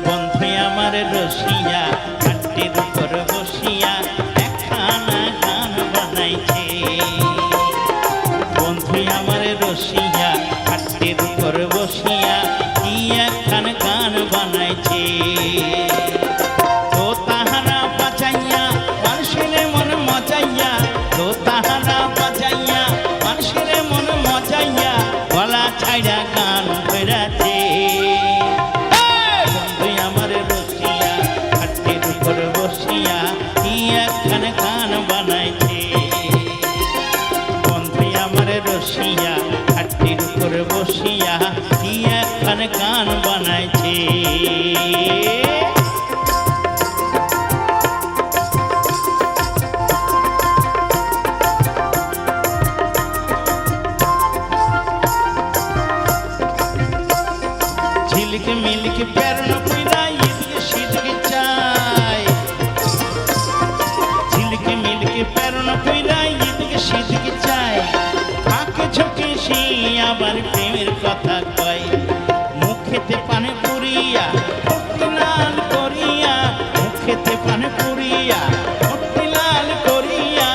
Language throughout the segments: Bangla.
বন্ধু আমার রসিয়া খাটের উপর বসিয়া একখানা গান বানাইছে। বন্ধু আমার রসিয়া খাটের উপর বসিয়া কি একখানা গান বানাইছে। তো তাহারা বাঁচাইয়া মানুষের মন মজাইয়া, তো তাহারা বাঁচাইয়া মানুষের মন মজাইয়া গলা ছাইড়া গান বেড়াচ্ছে। বন্ধু আমার রসিয়া খাটের উপর বসিয়া কি একখানা গান বানাইছে। বন্ধু আমার রসিয়া খাটের উপর বসিয়া কি একখানা গান বানাইছে। झिलक मिलक पैर न पुरा ईद सीधक चाय, झिलक मिलक पैर न पुरा ईद सीधक चाय। आँख झोंके से आबार प्रेमेर कथा कय, मुखेते पान पुरिया ঠোঁট লাল করিয়া, मुखेते पान पुरिया ঠোঁট লাল করিয়া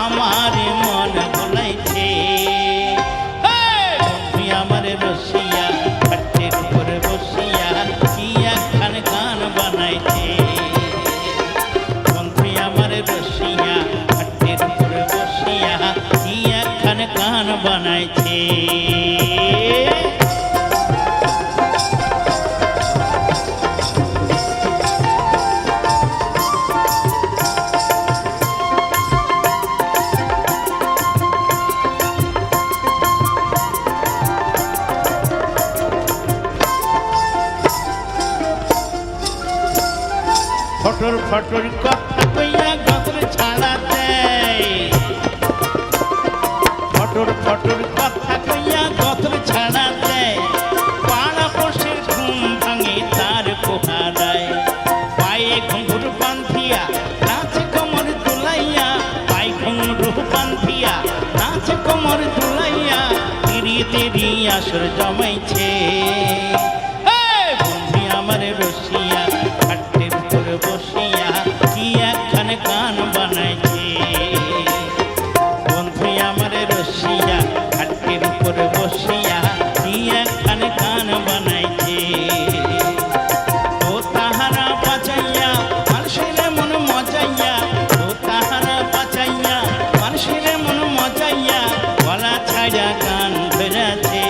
আমার মন ভোলাইছে। বন্ধু আমার রসিয়া খাটের উপর বসিয়া কি একখানা গান বানাইছে। বন্ধু আমার রসিয়া খাটের উপর বসিয়া কি একখানা গান বানাইছে। ফটর ফটর কথা কইয়া গদর ছাড়া দেয়, ফটর ফটর কথা কইয়া গদর ছাড়া দেয়। পাড়া বসের ঘুম ভাঙে তার পোহারায়, পায়ে ঘুঙুর বান্ধিয়া নাচে কোমর দুলাইয়া, পায়ে ঘুঙুর বান্ধিয়া নাচে কোমর দুলাইয়া তিরি তিরি আসর জমাইছে। বন্ধু আমার রসিয়া খাটের উপর বসিয়া কি একখানা গান বানাইছে। বন্ধু আমার রসিয়া খাটের উপর বসিয়া কি একখানা গান বানাইছে। তো তাহারা বাঁচাইয়া মানুষের মন মজাইয়া, তো তাহারা বাঁচাইয়া মানুষের মন মজাইয়া গলা ছাইড়া গান বেড়াচ্ছে।